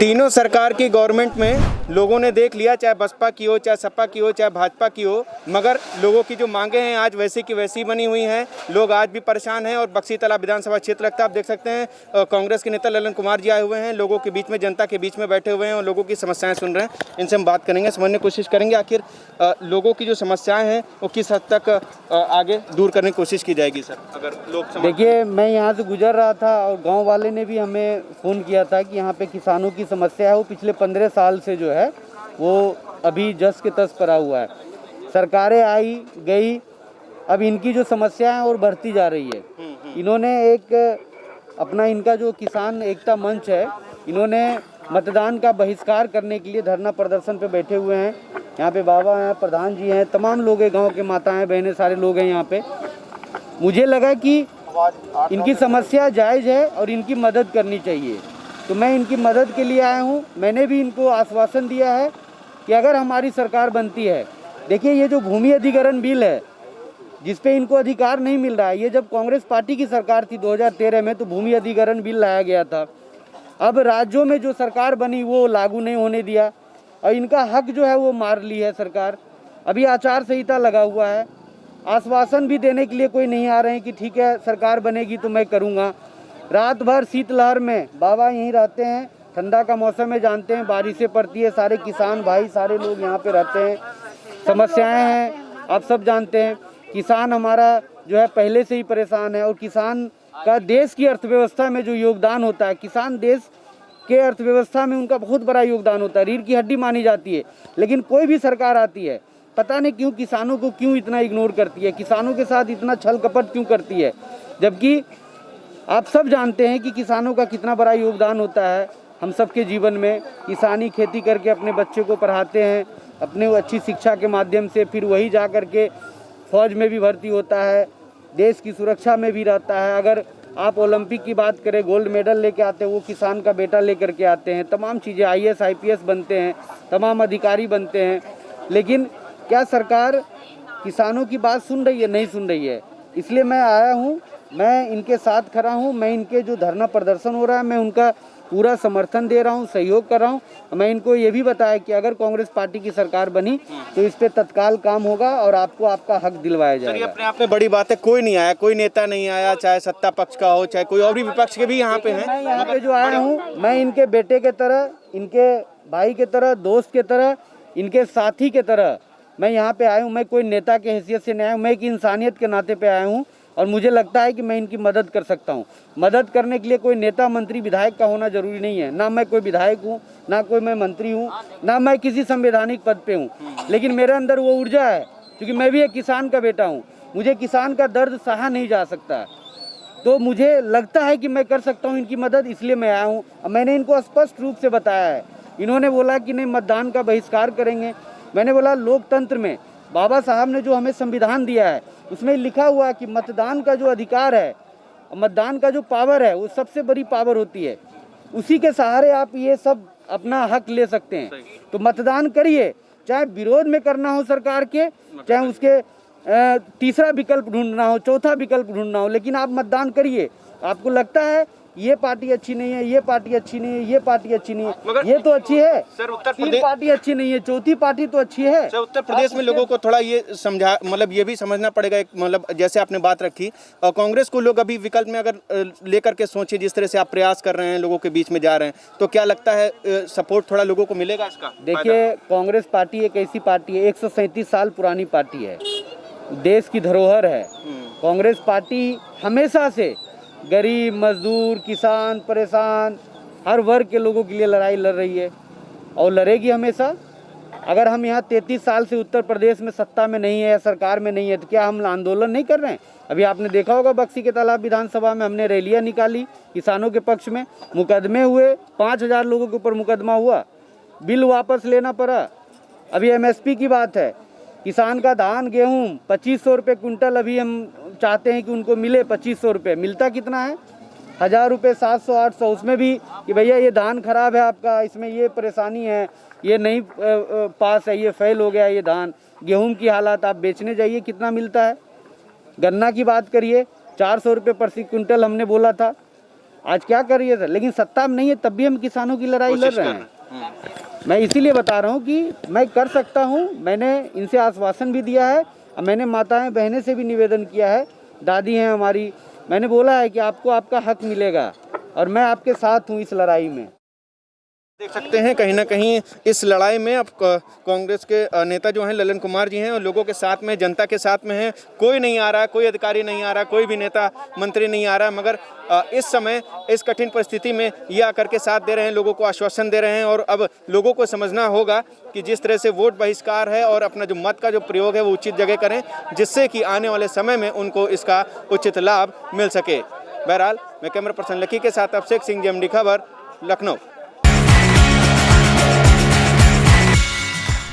तीनों सरकार की गवर्नमेंट में लोगों ने देख लिया, चाहे बसपा की हो, चाहे सपा की हो, चाहे भाजपा की हो, मगर लोगों की जो मांगे हैं आज वैसी की वैसी बनी हुई हैं। लोग आज भी परेशान हैं और बक्सी तालाब विधानसभा क्षेत्र लगता है, आप देख सकते हैं कांग्रेस के नेता ललन कुमार जी आए हुए हैं, लोगों के बीच में, जनता के बीच में बैठे हुए हैं और लोगों की समस्याएं सुन रहे हैं। इनसे हम बात करेंगे, समझने की कोशिश करेंगे आखिर लोगों की जो समस्याएं हैं वो किस हद तक आगे दूर करने की कोशिश की जाएगी। सर, अगर लोग देखिए, मैं यहाँ से गुजर रहा था और गांव वाले ने भी हमें फ़ोन किया था कि यहाँ पे किसानों की समस्या है, वो पिछले 15 साल से जो है वो अभी जस के तस पड़ा हुआ है। सरकारें आई गई, अब इनकी जो समस्या है और बढ़ती जा रही है। इन्होंने एक अपना इनका जो किसान एकता मंच है, इन्होंने मतदान का बहिष्कार करने के लिए धरना प्रदर्शन पे बैठे हुए हैं। यहाँ पे बाबा हैं, प्रधान जी हैं, तमाम लोग हैं, गाँव के माताएं बहनें सारे लोग हैं यहाँ पे। मुझे लगा कि इनकी समस्या जायज़ है और इनकी मदद करनी चाहिए, तो मैं इनकी मदद के लिए आया हूँ। मैंने भी इनको आश्वासन दिया है कि अगर हमारी सरकार बनती है, देखिए ये जो भूमि अधिग्रहण बिल है जिस पे इनको अधिकार नहीं मिल रहा है, ये जब कांग्रेस पार्टी की सरकार थी 2013 में तो भूमि अधिग्रहण बिल लाया गया था। अब राज्यों में जो सरकार बनी वो लागू नहीं होने दिया और इनका हक जो है वो मार ली है सरकार। अभी आचार संहिता लगा हुआ है, आश्वासन भी देने के लिए कोई नहीं आ रहे हैं कि ठीक है सरकार बनेगी तो मैं करूँगा। रात भर शीतलहर में बाबा यहीं रहते हैं, ठंडा का मौसम है, जानते हैं बारिशें पड़ती है, सारे किसान भाई सारे लोग यहाँ पे रहते हैं। समस्याएं हैं आप सब जानते हैं। किसान हमारा जो है पहले से ही परेशान है और किसान का देश की अर्थव्यवस्था में जो योगदान होता है, किसान देश के अर्थव्यवस्था में उनका बहुत बड़ा योगदान होता है, रीढ़ की हड्डी मानी जाती है। लेकिन कोई भी सरकार आती है, पता नहीं क्यों किसानों को क्यों इतना इग्नोर करती है, किसानों के साथ इतना छल कपट क्यों करती है, जबकि आप सब जानते हैं कि किसानों का कितना बड़ा योगदान होता है हम सबके जीवन में। किसानी खेती करके अपने बच्चे को पढ़ाते हैं, अपने अच्छी शिक्षा के माध्यम से, फिर वही जा कर के फौज में भी भर्ती होता है, देश की सुरक्षा में भी रहता है। अगर आप ओलंपिक की बात करें, गोल्ड मेडल लेके आते हैं वो किसान का बेटा लेकर के आते हैं, तमाम चीज़ें IAS IPS बनते हैं, तमाम अधिकारी बनते हैं। लेकिन क्या सरकार किसानों की बात सुन रही है? नहीं सुन रही है। इसलिए मैं आया हूँ, मैं इनके साथ खड़ा हूँ, मैं इनके जो धरना प्रदर्शन हो रहा है मैं उनका पूरा समर्थन दे रहा हूँ, सहयोग कर रहा हूँ। मैं इनको ये भी बताया कि अगर कांग्रेस पार्टी की सरकार बनी तो इस पे तत्काल काम होगा और आपको आपका हक दिलवाया जाएगा। ये अपने आप में बड़ी बात है, कोई नहीं आया, कोई नेता नहीं आया, चाहे सत्ता पक्ष का हो चाहे कोई और भी विपक्ष के भी यहाँ पे हैं। मैं यहाँ पे जो आया हूँ, मैं इनके बेटे के तरह, इनके भाई के तरह, दोस्त के तरह, इनके साथी के तरह मैं यहाँ पे आया हूँ। मैं कोई नेता के हैसियत से नहीं आया हूँ, मैं एक इंसानियत के नाते पे आया हूँ और मुझे लगता है कि मैं इनकी मदद कर सकता हूँ। मदद करने के लिए कोई नेता मंत्री विधायक का होना जरूरी नहीं है, ना मैं कोई विधायक हूँ, ना कोई मैं मंत्री हूँ, ना मैं किसी संवैधानिक पद पे हूँ, लेकिन मेरे अंदर वो ऊर्जा है क्योंकि मैं भी एक किसान का बेटा हूँ। मुझे किसान का दर्द सहा नहीं जा सकता, तो मुझे लगता है कि मैं कर सकता हूँ इनकी मदद, इसलिए मैं आया हूँ। मैंने इनको स्पष्ट रूप से बताया है। इन्होंने बोला कि नहीं मतदान का बहिष्कार करेंगे। मैंने बोला लोकतंत्र में बाबा साहब ने जो हमें संविधान दिया है उसमें लिखा हुआ है कि मतदान का जो अधिकार है, मतदान का जो पावर है वो सबसे बड़ी पावर होती है, उसी के सहारे आप ये सब अपना हक ले सकते हैं। तो मतदान करिए, चाहे विरोध में करना हो सरकार के, चाहे उसके तीसरा विकल्प ढूंढना हो, चौथा विकल्प ढूंढना हो, लेकिन आप मतदान करिए। आपको लगता है ये पार्टी अच्छी नहीं है, ये पार्टी अच्छी नहीं है, ये पार्टी अच्छी नहीं है, ये तो अच्छी है सर, उत्तर तीन प्रदेश पार्टी अच्छी नहीं है, चौथी पार्टी तो अच्छी है। सर, उत्तर प्रदेश में लोगों को थोड़ा ये समझा, मतलब ये भी समझना पड़ेगा, एक मतलब जैसे आपने बात रखी और कांग्रेस को लोग अभी विकल्प में अगर लेकर के सोचे, जिस तरह से आप प्रयास कर रहे हैं, लोगों के बीच में जा रहे हैं, तो क्या लगता है सपोर्ट थोड़ा लोगों को मिलेगा इसका? देखिए, कांग्रेस पार्टी एक ऐसी पार्टी है, 137 साल पुरानी पार्टी है, देश की धरोहर है। कांग्रेस पार्टी हमेशा से गरीब, मजदूर, किसान, परेशान, हर वर्ग के लोगों के लिए लड़ाई लड़ रही है और लड़ेगी हमेशा। अगर हम यहाँ 33 साल से उत्तर प्रदेश में सत्ता में नहीं है या सरकार में नहीं है तो क्या हम आंदोलन नहीं कर रहे हैं? अभी आपने देखा होगा बक्सी के तालाब विधानसभा में हमने रैलियाँ निकाली किसानों के पक्ष में, मुकदमे हुए, 5000 लोगों के ऊपर मुकदमा हुआ, बिल वापस लेना पड़ा। अभी MSP की बात है, किसान का धान गेहूँ 2500 रुपये कुंटल अभी हम चाहते हैं कि उनको मिले 2500 रुपये। मिलता कितना है? 1000 रुपये, 700 800, उसमें भी कि भैया ये धान खराब है आपका, इसमें ये परेशानी है, ये नहीं पास है, ये फेल हो गया ये धान। गेहूं की हालत, आप बेचने जाइए कितना मिलता है। गन्ना की बात करिए, 400 रुपये प्रति कुंटल हमने बोला था, आज क्या करिए सर, लेकिन सत्ता में नहीं है तब भी हम किसानों की लड़ाई लड़ रहे हैं। मैं इसीलिए बता रहा हूँ कि मैं कर सकता हूँ, मैंने इनसे आश्वासन भी दिया है, मैंने माताएं बहनें से भी निवेदन किया है, दादी हैं हमारी, मैंने बोला है कि आपको आपका हक मिलेगा और मैं आपके साथ हूँ इस लड़ाई में। देख सकते हैं कहीं ना कहीं इस लड़ाई में अब कांग्रेस के नेता जो हैं ललन कुमार जी हैं और लोगों के साथ में, जनता के साथ में हैं। कोई नहीं आ रहा, कोई अधिकारी नहीं आ रहा, कोई भी नेता मंत्री नहीं आ रहा, मगर इस समय इस कठिन परिस्थिति में ये आकर के साथ दे रहे हैं, लोगों को आश्वासन दे रहे हैं। और अब लोगों को समझना होगा कि जिस तरह से वोट बहिष्कार है और अपना जो मत का जो प्रयोग है वो उचित जगह करें, जिससे कि आने वाले समय में उनको इसका उचित लाभ मिल सके। बहरहाल मैं कैमरा पर्सन लकी के साथ अभिषेक सिंह, JMD खबर, लखनऊ।